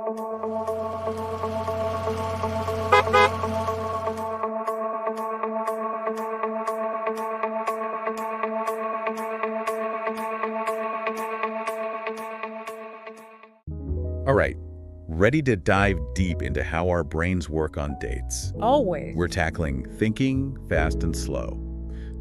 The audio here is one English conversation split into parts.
All right, ready to dive deep into how our brains work on dates. Always. We're tackling Thinking Fast and Slow,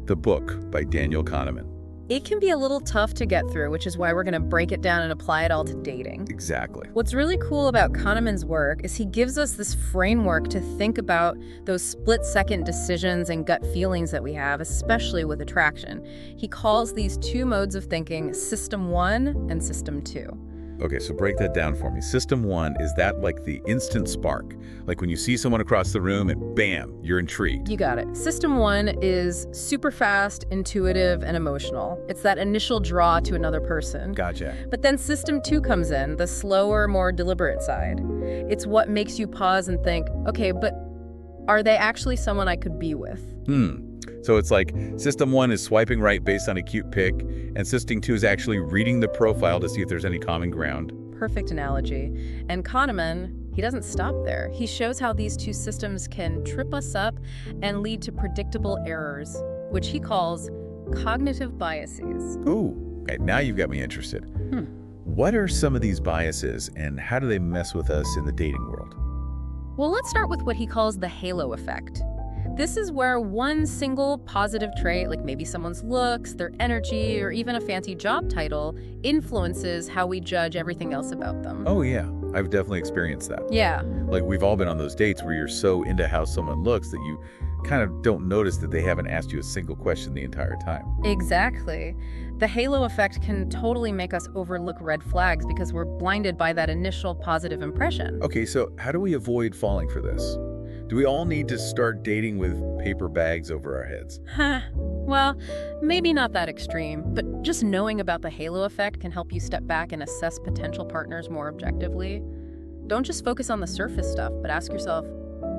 the book by Daniel Kahneman. It can be a little tough to get through, which is why we're going to break it down and apply it all to dating. Exactly. What's really cool about Kahneman's work is he gives us this framework to think about those split-second decisions and gut feelings that we have, especially with attraction. He calls these two modes of thinking System 1 and System 2. Okay, so break that down for me. System 1, is that like the instant spark? Like when you see someone across the room and bam, you're intrigued. You got it. System 1 is super fast, intuitive, and emotional. It's that initial draw to another person. Gotcha. But then System 2 comes in, the slower, more deliberate side. It's what makes you pause and think, okay, but are they actually someone I could be with? So it's like System 1 is swiping right based on a cute pic, and System 2 is actually reading the profile to see if there's any common ground. Perfect analogy. And Kahneman, he doesn't stop there. He shows how these two systems can trip us up and lead to predictable errors, which he calls cognitive biases. Ooh, okay, now you've got me interested. What are some of these biases, and how do they mess with us in the dating world? Well, let's start with what he calls the halo effect. This is where one single positive trait, like maybe someone's looks, their energy, or even a fancy job title, influences how we judge everything else about them. Oh yeah, I've definitely experienced that. Yeah. Like we've all been on those dates where you're so into how someone looks that you kind of don't notice that they haven't asked you a single question the entire time. Exactly. The halo effect can totally make us overlook red flags because we're blinded by that initial positive impression. Okay, so how do we avoid falling for this? Do we all need to start dating with paper bags over our heads? Well, maybe not that extreme, but just knowing about the halo effect can help you step back and assess potential partners more objectively. Don't just focus on the surface stuff, but ask yourself,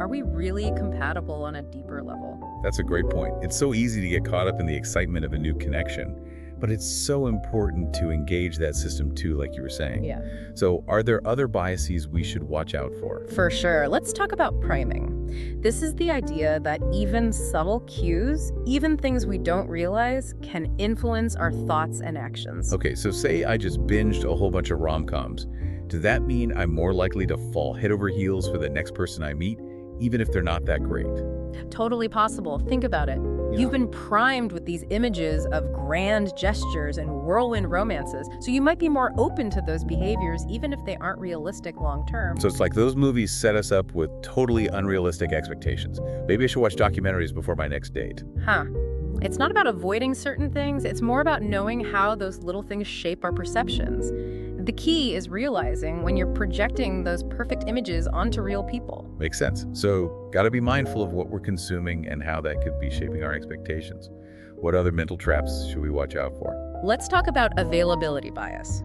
are we really compatible on a deeper level? That's a great point. It's so easy to get caught up in the excitement of a new connection, but it's so important to engage that System 2, like you were saying. Yeah. So are there other biases we should watch out for? For sure. Let's talk about priming. This is the idea that even subtle cues, even things we don't realize, can influence our thoughts and actions. Okay, so say I just binged a whole bunch of rom-coms. Does that mean I'm more likely to fall head over heels for the next person I meet, even if they're not that great? Totally possible. Think about it. Yeah. You've been primed with these images of grand gestures and whirlwind romances, so you might be more open to those behaviors even if they aren't realistic long term. So it's like those movies set us up with totally unrealistic expectations. Maybe I should watch documentaries before my next date. It's not about avoiding certain things, it's more about knowing how those little things shape our perceptions. The key is realizing when you're projecting those perfect images onto real people. Makes sense. So gotta be mindful of what we're consuming and how that could be shaping our expectations. What other mental traps should we watch out for? Let's talk about availability bias.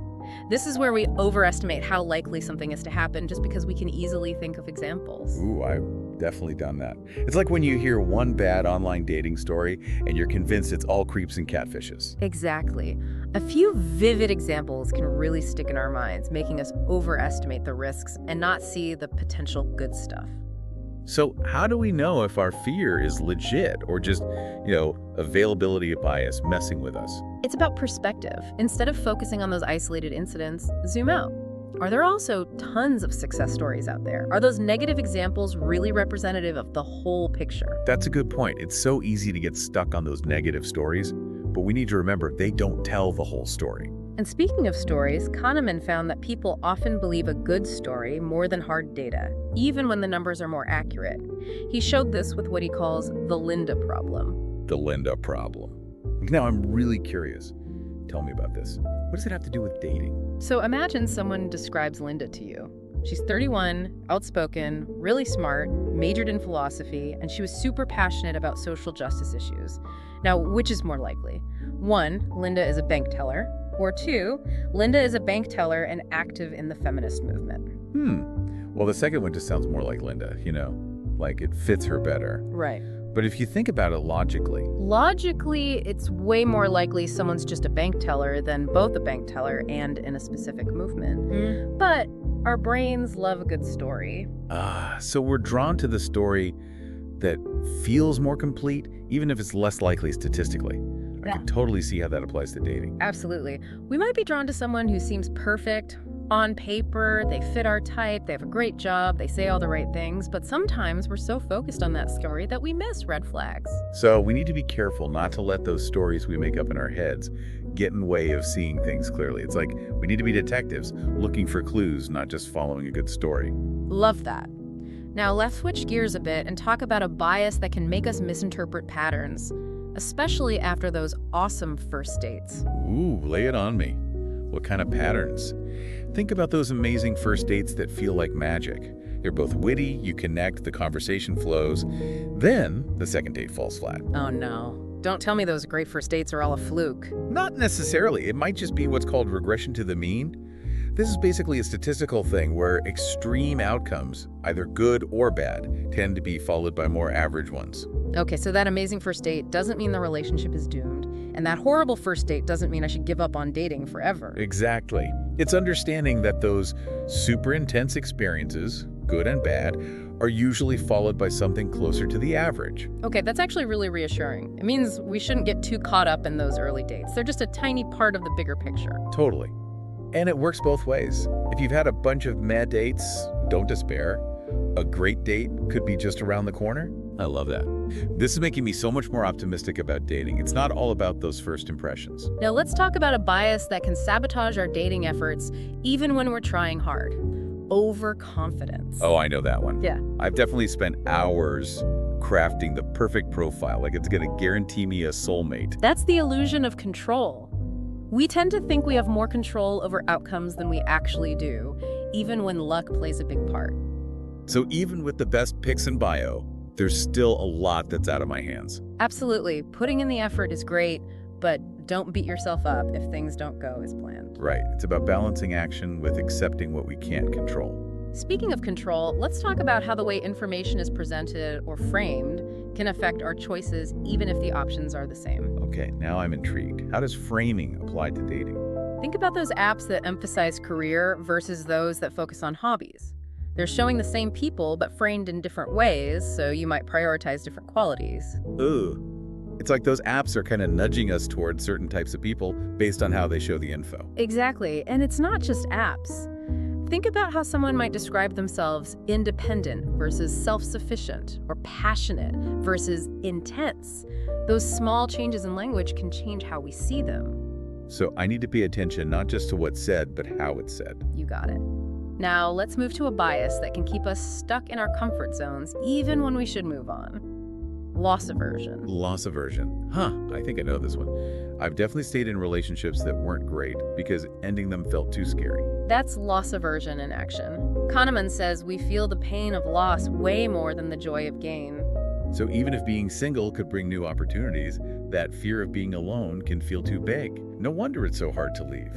This is where we overestimate how likely something is to happen just because we can easily think of examples. Ooh, I've definitely done that. It's like when you hear one bad online dating story and you're convinced it's all creeps and catfishes. Exactly. A few vivid examples can really stick in our minds, making us overestimate the risks and not see the potential good stuff. So how do we know if our fear is legit or just, availability bias messing with us? It's about perspective. Instead of focusing on those isolated incidents, zoom out. Are there also tons of success stories out there? Are those negative examples really representative of the whole picture? That's a good point. It's so easy to get stuck on those negative stories, but we need to remember they don't tell the whole story. And speaking of stories, Kahneman found that people often believe a good story more than hard data, even when the numbers are more accurate. He showed this with what he calls the Linda problem. The Linda problem. Now I'm really curious. Tell me about this. What does it have to do with dating? So imagine someone describes Linda to you. She's 31, outspoken, really smart, majored in philosophy, and she was super passionate about social justice issues. Now, which is more likely? 1, Linda is a bank teller. Or 2, Linda is a bank teller and active in the feminist movement. Well, the second one just sounds more like Linda, like it fits her better. Right. But if you think about it logically. Logically, it's way more likely someone's just a bank teller than both a bank teller and in a specific movement. But Our brains love a good story. So we're drawn to the story that feels more complete, even if it's less likely statistically. I can totally see how that applies to dating. Absolutely. We might be drawn to someone who seems perfect. On paper, they fit our type, they have a great job, they say all the right things, but sometimes we're so focused on that story that we miss red flags. So we need to be careful not to let those stories we make up in our heads get in the way of seeing things clearly. It's like we need to be detectives, looking for clues, not just following a good story. Love that. Now let's switch gears a bit and talk about a bias that can make us misinterpret patterns, especially after those awesome first dates. Ooh, lay it on me. What kind of patterns? Think about those amazing first dates that feel like magic. They're both witty, you connect, the conversation flows. Then the second date falls flat. Oh no. Don't tell me those great first dates are all a fluke. Not necessarily. It might just be what's called regression to the mean. This is basically a statistical thing where extreme outcomes, either good or bad, tend to be followed by more average ones. Okay, so that amazing first date doesn't mean the relationship is doomed, and that horrible first date doesn't mean I should give up on dating forever. Exactly. It's understanding that those super intense experiences, good and bad, are usually followed by something closer to the average. Okay, that's actually really reassuring. It means we shouldn't get too caught up in those early dates. They're just a tiny part of the bigger picture. Totally. And it works both ways. If you've had a bunch of meh dates, don't despair. A great date could be just around the corner. I love that. This is making me so much more optimistic about dating. It's not all about those first impressions. Now let's talk about a bias that can sabotage our dating efforts even when we're trying hard. Overconfidence. Oh, I know that one. Yeah. I've definitely spent hours crafting the perfect profile, like it's going to guarantee me a soulmate. That's the illusion of control. We tend to think we have more control over outcomes than we actually do, even when luck plays a big part. So even with the best pics and bio, there's still a lot that's out of my hands. Absolutely. Putting in the effort is great, but don't beat yourself up if things don't go as planned. Right. It's about balancing action with accepting what we can't control. Speaking of control, let's talk about how the way information is presented or framed can affect our choices, even if the options are the same. Okay, now I'm intrigued. How does framing apply to dating? Think about those apps that emphasize career versus those that focus on hobbies. They're showing the same people, but framed in different ways, so you might prioritize different qualities. Ooh. It's like those apps are kind of nudging us towards certain types of people based on how they show the info. Exactly, and it's not just apps. Think about how someone might describe themselves independent versus self-sufficient, or passionate versus intense. Those small changes in language can change how we see them. So I need to pay attention not just to what's said, but how it's said. You got it. Now let's move to a bias that can keep us stuck in our comfort zones even when we should move on. Loss aversion. Loss aversion. I think I know this one. I've definitely stayed in relationships that weren't great because ending them felt too scary. That's loss aversion in action. Kahneman says we feel the pain of loss way more than the joy of gain. So even if being single could bring new opportunities, that fear of being alone can feel too big. No wonder it's so hard to leave.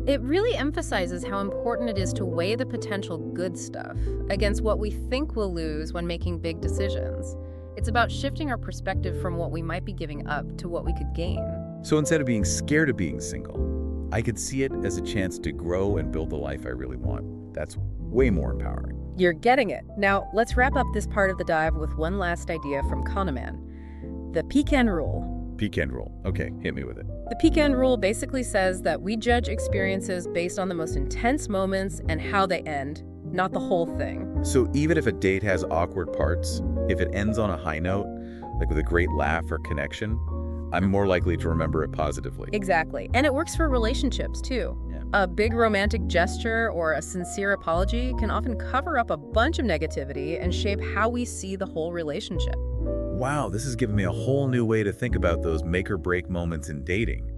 It really emphasizes how important it is to weigh the potential good stuff against what we think we'll lose when making big decisions. It's about shifting our perspective from what we might be giving up to what we could gain. So instead of being scared of being single, I could see it as a chance to grow and build the life I really want. That's way more empowering. You're getting it. Now, let's wrap up this part of the dive with one last idea from Kahneman. The pecan rule. Pecan rule. Okay, hit me with it. The pecan rule basically says that we judge experiences based on the most intense moments and how they end, not the whole thing. So even if a date has awkward parts, if it ends on a high note, like with a great laugh or connection, I'm more likely to remember it positively. Exactly. And it works for relationships, too. Yeah. A big romantic gesture or a sincere apology can often cover up a bunch of negativity and shape how we see the whole relationship. Wow, this has given me a whole new way to think about those make or break moments in dating.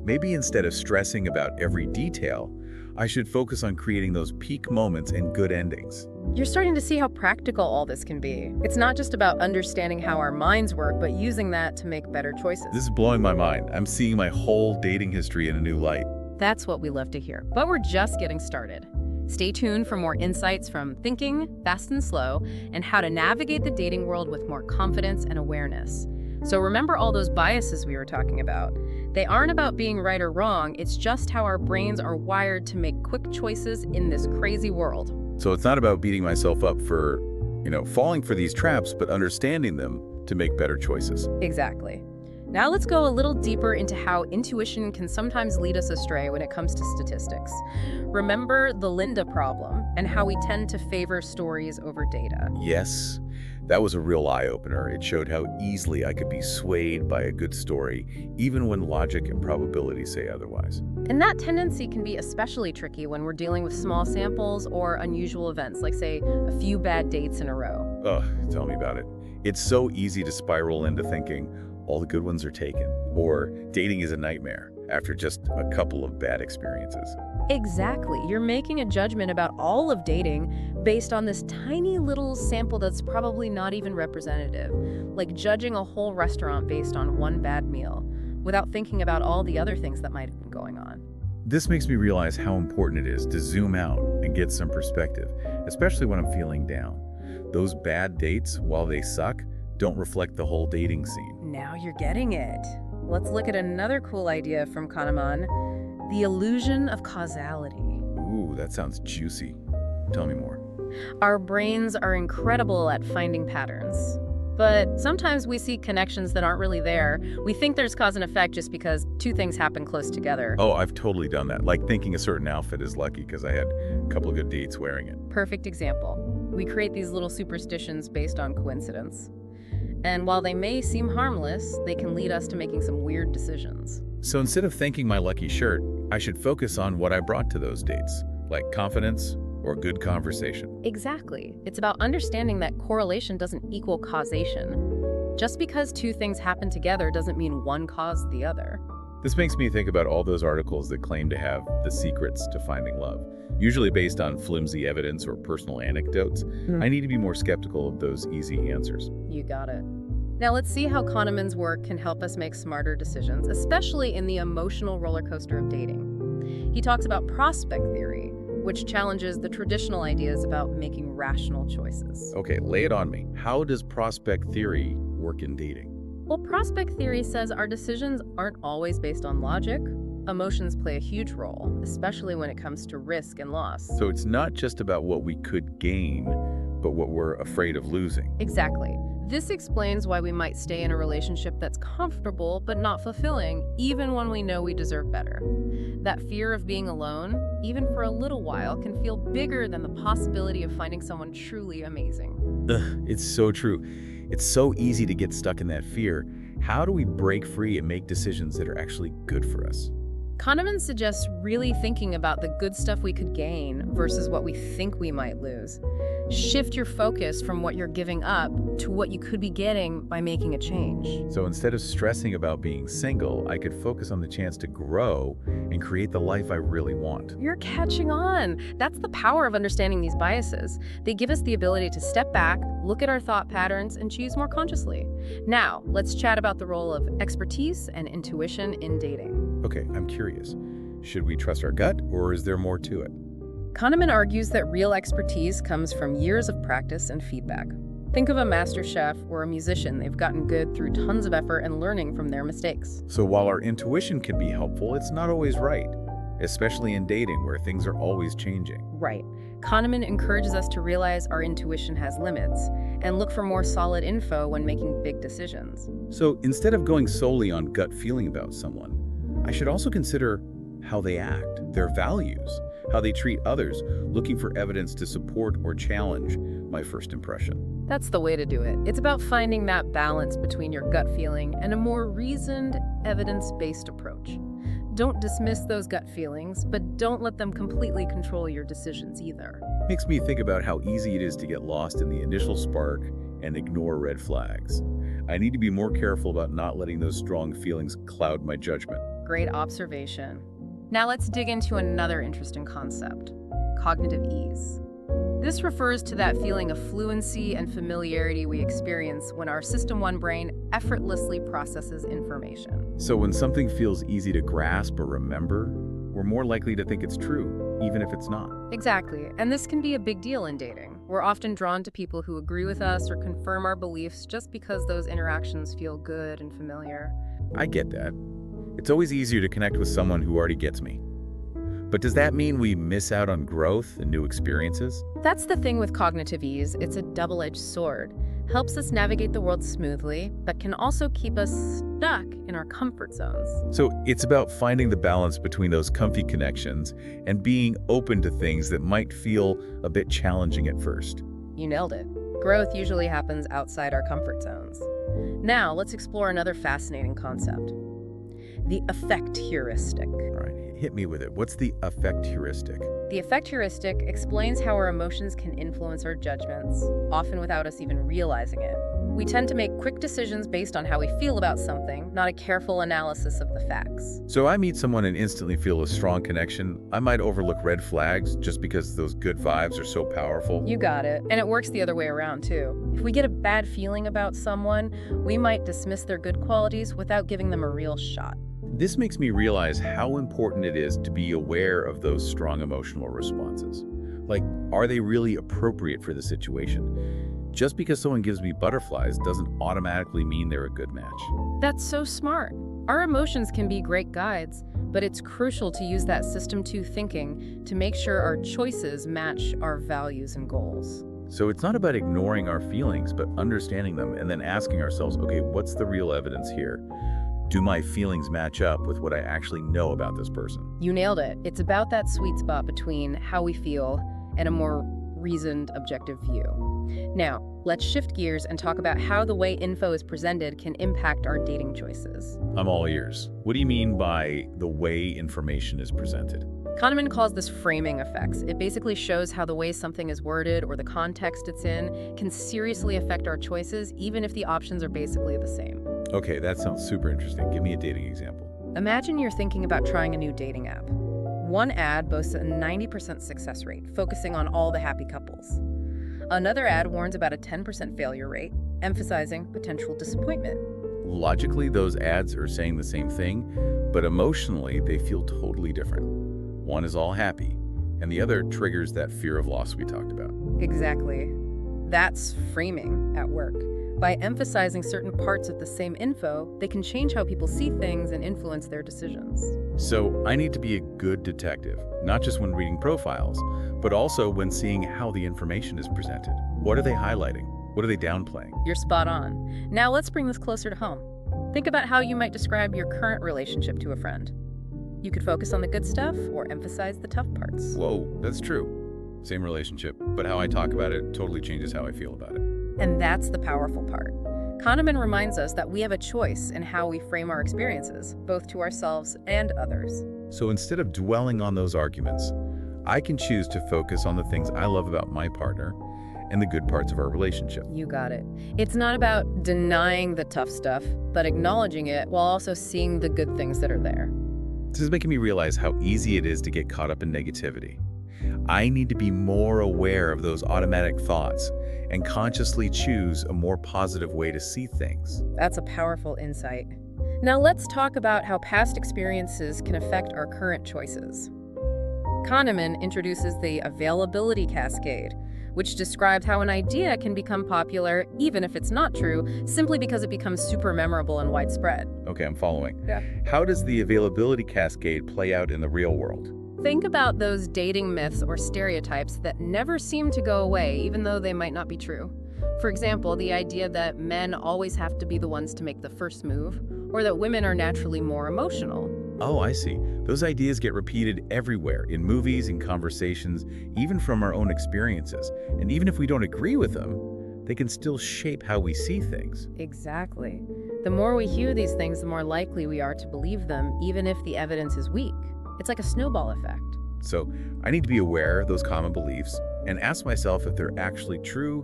Maybe instead of stressing about every detail, I should focus on creating those peak moments and good endings. You're starting to see how practical all this can be. It's not just about understanding how our minds work, but using that to make better choices. This is blowing my mind. I'm seeing my whole dating history in a new light. That's what we love to hear. But we're just getting started. Stay tuned for more insights from Thinking Fast and Slow and how to navigate the dating world with more confidence and awareness. So remember all those biases we were talking about. They aren't about being right or wrong, it's just how our brains are wired to make quick choices in this crazy world. So it's not about beating myself up for, falling for these traps, but understanding them to make better choices. Exactly. Now let's go a little deeper into how intuition can sometimes lead us astray when it comes to statistics. Remember the Linda problem and how we tend to favor stories over data. Yes, that was a real eye-opener. It showed how easily I could be swayed by a good story, even when logic and probability say otherwise. And that tendency can be especially tricky when we're dealing with small samples or unusual events, like, say, a few bad dates in a row. Ugh, tell me about it. It's so easy to spiral into thinking all the good ones are taken, or dating is a nightmare after just a couple of bad experiences. Exactly. You're making a judgment about all of dating based on this tiny little sample that's probably not even representative, like judging a whole restaurant based on one bad meal, without thinking about all the other things that might have been going on. This makes me realize how important it is to zoom out and get some perspective, especially when I'm feeling down. Those bad dates, while they suck, don't reflect the whole dating scene. Now you're getting it. Let's look at another cool idea from Kahneman, the illusion of causality. Ooh, that sounds juicy. Tell me more. Our brains are incredible at finding patterns, but sometimes we see connections that aren't really there. We think there's cause and effect just because two things happen close together. Oh, I've totally done that. Like thinking a certain outfit is lucky because I had a couple of good dates wearing it. Perfect example. We create these little superstitions based on coincidence. And while they may seem harmless, they can lead us to making some weird decisions. So instead of thanking my lucky shirt, I should focus on what I brought to those dates, like confidence or good conversation. Exactly. It's about understanding that correlation doesn't equal causation. Just because two things happen together doesn't mean one caused the other. This makes me think about all those articles that claim to have the secrets to finding love, usually based on flimsy evidence or personal anecdotes. I need to be more skeptical of those easy answers. You got it. Now let's see how Kahneman's work can help us make smarter decisions, especially in the emotional roller coaster of dating. He talks about prospect theory, which challenges the traditional ideas about making rational choices. Okay, lay it on me. How does prospect theory work in dating? Well, prospect theory says our decisions aren't always based on logic. Emotions play a huge role, especially when it comes to risk and loss. So it's not just about what we could gain, but what we're afraid of losing. Exactly. This explains why we might stay in a relationship that's comfortable but not fulfilling, even when we know we deserve better. That fear of being alone, even for a little while, can feel bigger than the possibility of finding someone truly amazing. Ugh, it's so true. It's so easy to get stuck in that fear. How do we break free and make decisions that are actually good for us? Kahneman suggests really thinking about the good stuff we could gain versus what we think we might lose. Shift your focus from what you're giving up to what you could be getting by making a change. So instead of stressing about being single, I could focus on the chance to grow and create the life I really want. You're catching on. That's the power of understanding these biases. They give us the ability to step back, look at our thought patterns, and choose more consciously. Now, let's chat about the role of expertise and intuition in dating. Okay, I'm curious. Should we trust our gut, or is there more to it? Kahneman argues that real expertise comes from years of practice and feedback. Think of a master chef or a musician. They've gotten good through tons of effort and learning from their mistakes. So while our intuition can be helpful, it's not always right, especially in dating where things are always changing. Right. Kahneman encourages us to realize our intuition has limits and look for more solid info when making big decisions. So instead of going solely on gut feeling about someone, I should also consider how they act, their values, how they treat others, looking for evidence to support or challenge my first impression. That's the way to do it. It's about finding that balance between your gut feeling and a more reasoned, evidence-based approach. Don't dismiss those gut feelings, but don't let them completely control your decisions either. Makes me think about how easy it is to get lost in the initial spark and ignore red flags. I need to be more careful about not letting those strong feelings cloud my judgment. Great observation. Now let's dig into another interesting concept, cognitive ease. This refers to that feeling of fluency and familiarity we experience when our System 1 brain effortlessly processes information. So when something feels easy to grasp or remember, we're more likely to think it's true, even if it's not. Exactly, and this can be a big deal in dating. We're often drawn to people who agree with us or confirm our beliefs just because those interactions feel good and familiar. I get that. It's always easier to connect with someone who already gets me. But does that mean we miss out on growth and new experiences? That's the thing with cognitive ease. It's a double-edged sword. Helps us navigate the world smoothly, but can also keep us stuck in our comfort zones. So it's about finding the balance between those comfy connections and being open to things that might feel a bit challenging at first. You nailed it. Growth usually happens outside our comfort zones. Now, let's explore another fascinating concept: the affect heuristic. All right, hit me with it. What's the affect heuristic? The affect heuristic explains how our emotions can influence our judgments, often without us even realizing it. We tend to make quick decisions based on how we feel about something, not a careful analysis of the facts. So I meet someone and instantly feel a strong connection. I might overlook red flags just because those good vibes are so powerful. You got it. And it works the other way around, too. If we get a bad feeling about someone, we might dismiss their good qualities without giving them a real shot. This makes me realize how important it is to be aware of those strong emotional responses. Like, are they really appropriate for the situation? Just because someone gives me butterflies doesn't automatically mean they're a good match. That's so smart. Our emotions can be great guides, but it's crucial to use that System 2 thinking to make sure our choices match our values and goals. So it's not about ignoring our feelings, but understanding them and then asking ourselves, okay, what's the real evidence here? Do my feelings match up with what I actually know about this person? You nailed it. It's about that sweet spot between how we feel and a more reasoned, objective view. Now, let's shift gears and talk about how the way info is presented can impact our dating choices. I'm all ears. What do you mean by the way information is presented? Kahneman calls this framing effects. It basically shows how the way something is worded or the context it's in can seriously affect our choices, even if the options are basically the same. Okay, that sounds super interesting. Give me a dating example. Imagine you're thinking about trying a new dating app. One ad boasts a 90% success rate, focusing on all the happy couples. Another ad warns about a 10% failure rate, emphasizing potential disappointment. Logically, those ads are saying the same thing, but emotionally, they feel totally different. One is all happy, and the other triggers that fear of loss we talked about. Exactly. That's framing at work. By emphasizing certain parts of the same info, they can change how people see things and influence their decisions. So I need to be a good detective, not just when reading profiles, but also when seeing how the information is presented. What are they highlighting? What are they downplaying? You're spot on. Now let's bring this closer to home. Think about how you might describe your current relationship to a friend. You could focus on the good stuff or emphasize the tough parts. Whoa, that's true. Same relationship, but how I talk about it totally changes how I feel about it. And that's the powerful part. Kahneman reminds us that we have a choice in how we frame our experiences, both to ourselves and others. So instead of dwelling on those arguments, I can choose to focus on the things I love about my partner and the good parts of our relationship. You got it. It's not about denying the tough stuff, but acknowledging it while also seeing the good things that are there. This is making me realize how easy it is to get caught up in negativity. I need to be more aware of those automatic thoughts and consciously choose a more positive way to see things. That's a powerful insight. Now let's talk about how past experiences can affect our current choices. Kahneman introduces the availability cascade, which describes how an idea can become popular even if it's not true, simply because it becomes super memorable and widespread. Okay, I'm following. Yeah. How does the availability cascade play out in the real world? Think about those dating myths or stereotypes that never seem to go away, even though they might not be true. For example, the idea that men always have to be the ones to make the first move, or that women are naturally more emotional. Oh, I see. Those ideas get repeated everywhere, in movies and conversations, even from our own experiences. And even if we don't agree with them, they can still shape how we see things. Exactly. The more we hear these things, the more likely we are to believe them, even if the evidence is weak. It's like a snowball effect. So I need to be aware of those common beliefs and ask myself if they're actually true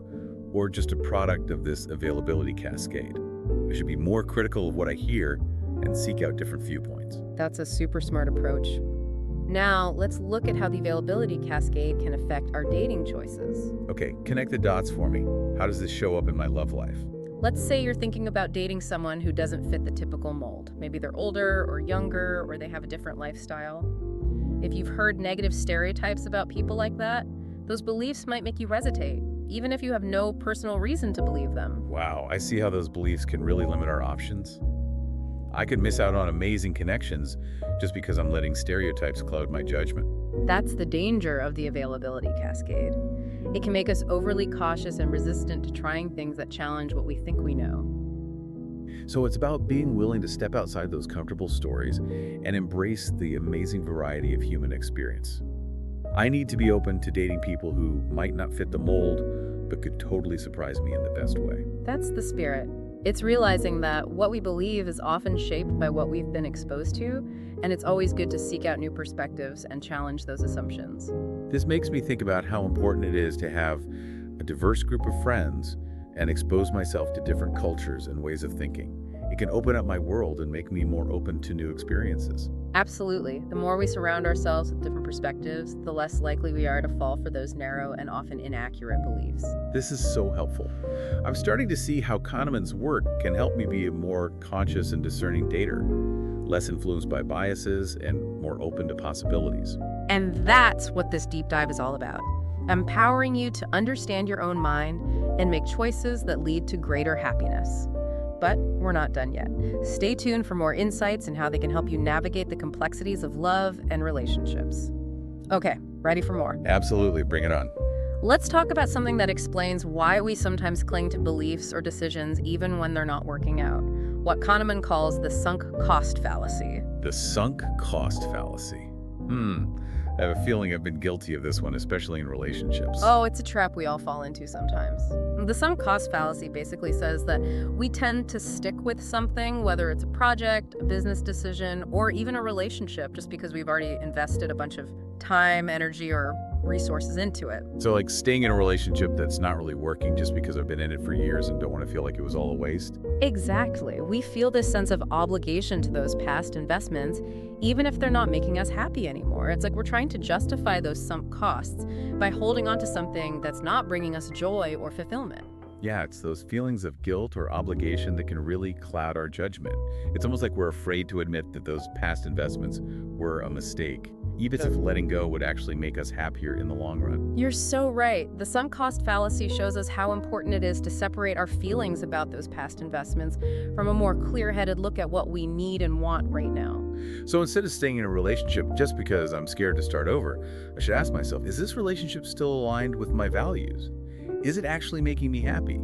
or just a product of this availability cascade. I should be more critical of what I hear and seek out different viewpoints. That's a super smart approach. Now, let's look at how the availability cascade can affect our dating choices. Okay, connect the dots for me. How does this show up in my love life? Let's say you're thinking about dating someone who doesn't fit the typical mold. Maybe they're older or younger, or they have a different lifestyle. If you've heard negative stereotypes about people like that, those beliefs might make you hesitate, even if you have no personal reason to believe them. Wow, I see how those beliefs can really limit our options. I could miss out on amazing connections just because I'm letting stereotypes cloud my judgment. That's the danger of the availability cascade. It can make us overly cautious and resistant to trying things that challenge what we think we know. So it's about being willing to step outside those comfortable stories and embrace the amazing variety of human experience. I need to be open to dating people who might not fit the mold, but could totally surprise me in the best way. That's the spirit. It's realizing that what we believe is often shaped by what we've been exposed to, and it's always good to seek out new perspectives and challenge those assumptions. This makes me think about how important it is to have a diverse group of friends and expose myself to different cultures and ways of thinking. It can open up my world and make me more open to new experiences. Absolutely. The more we surround ourselves with different perspectives, the less likely we are to fall for those narrow and often inaccurate beliefs. This is so helpful. I'm starting to see how Kahneman's work can help me be a more conscious and discerning dater, less influenced by biases and more open to possibilities. And that's what this deep dive is all about. Empowering you to understand your own mind and make choices that lead to greater happiness. But we're not done yet. Stay tuned for more insights and how they can help you navigate the complexities of love and relationships. Okay, ready for more? Absolutely, bring it on. Let's talk about something that explains why we sometimes cling to beliefs or decisions even when they're not working out. What Kahneman calls the sunk cost fallacy. The sunk cost fallacy. I have a feeling I've been guilty of this one, especially in relationships. Oh, it's a trap we all fall into sometimes. The sunk cost fallacy basically says that we tend to stick with something, whether it's a project, a business decision, or even a relationship, just because we've already invested a bunch of time, energy, or resources into it. So like staying in a relationship that's not really working just because I've been in it for years and don't want to feel like it was all a waste? Exactly. We feel this sense of obligation to those past investments, even if they're not making us happy anymore. It's like we're trying to justify those sunk costs by holding on to something that's not bringing us joy or fulfillment. Yeah, it's those feelings of guilt or obligation that can really cloud our judgment. It's almost like we're afraid to admit that those past investments were a mistake, even if letting go would actually make us happier in the long run. You're so right. The sunk cost fallacy shows us how important it is to separate our feelings about those past investments from a more clear-headed look at what we need and want right now. So instead of staying in a relationship just because I'm scared to start over, I should ask myself, is this relationship still aligned with my values? Is it actually making me happy?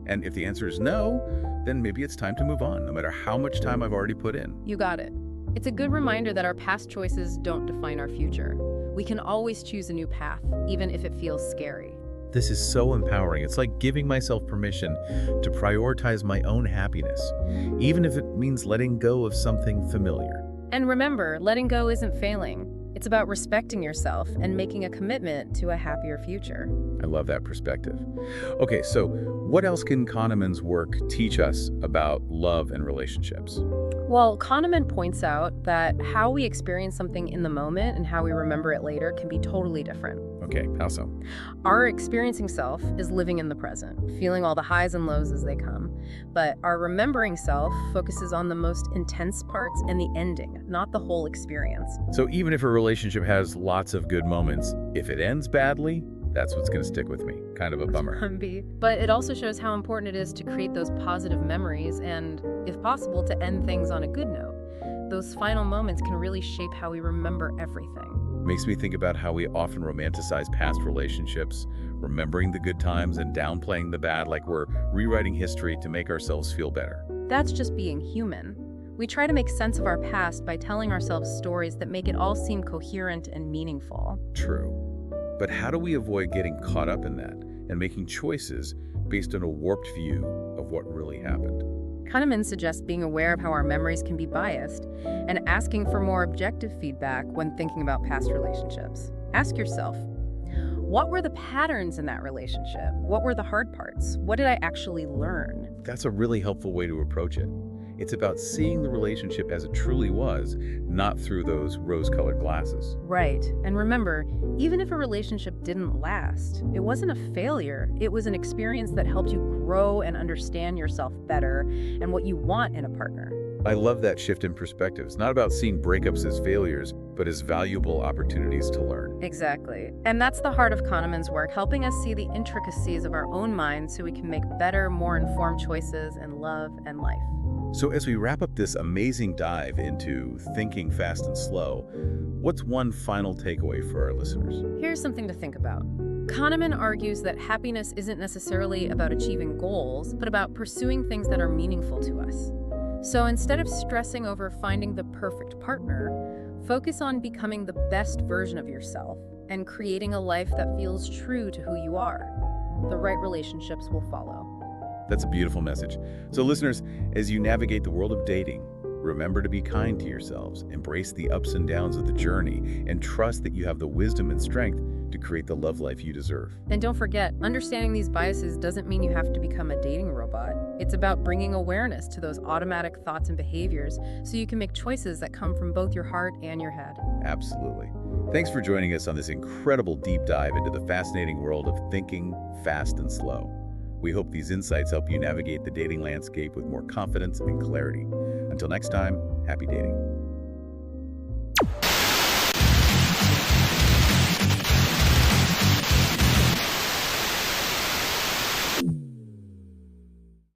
And if the answer is no, then maybe it's time to move on, no matter how much time I've already put in. You got it. It's a good reminder that our past choices don't define our future. We can always choose a new path, even if it feels scary. This is so empowering. It's like giving myself permission to prioritize my own happiness, even if it means letting go of something familiar. And remember, letting go isn't failing. It's about respecting yourself and making a commitment to a happier future. I love that perspective. Okay, so what else can Kahneman's work teach us about love and relationships? Well, Kahneman points out that how we experience something in the moment and how we remember it later can be totally different. Okay, how so? Our experiencing self is living in the present, feeling all the highs and lows as they come. But our remembering self focuses on the most intense parts and the ending, not the whole experience. So even if a relationship has lots of good moments, if it ends badly, that's what's going to stick with me. Kind of a bummer. But it also shows how important it is to create those positive memories and, if possible, to end things on a good note. Those final moments can really shape how we remember everything. Makes me think about how we often romanticize past relationships, remembering the good times and downplaying the bad like we're rewriting history to make ourselves feel better. That's just being human. We try to make sense of our past by telling ourselves stories that make it all seem coherent and meaningful. True. But how do we avoid getting caught up in that and making choices based on a warped view of what really happened? Kahneman suggests being aware of how our memories can be biased and asking for more objective feedback when thinking about past relationships. Ask yourself, what were the patterns in that relationship? What were the hard parts? What did I actually learn? That's a really helpful way to approach it. It's about seeing the relationship as it truly was, not through those rose-colored glasses. Right. And remember, even if a relationship didn't last, it wasn't a failure. It was an experience that helped you grow and understand yourself better and what you want in a partner. I love that shift in perspective. It's not about seeing breakups as failures, but as valuable opportunities to learn. Exactly. And that's the heart of Kahneman's work, helping us see the intricacies of our own minds so we can make better, more informed choices in love and life. So as we wrap up this amazing dive into thinking fast and slow, what's one final takeaway for our listeners? Here's something to think about. Kahneman argues that happiness isn't necessarily about achieving goals, but about pursuing things that are meaningful to us. So instead of stressing over finding the perfect partner, focus on becoming the best version of yourself and creating a life that feels true to who you are. The right relationships will follow. That's a beautiful message. So listeners, as you navigate the world of dating, remember to be kind to yourselves, embrace the ups and downs of the journey, and trust that you have the wisdom and strength to create the love life you deserve. And don't forget, understanding these biases doesn't mean you have to become a dating robot. It's about bringing awareness to those automatic thoughts and behaviors so you can make choices that come from both your heart and your head. Absolutely. Thanks for joining us on this incredible deep dive into the fascinating world of thinking fast and slow. We hope these insights help you navigate the dating landscape with more confidence and clarity. Until next time, happy dating.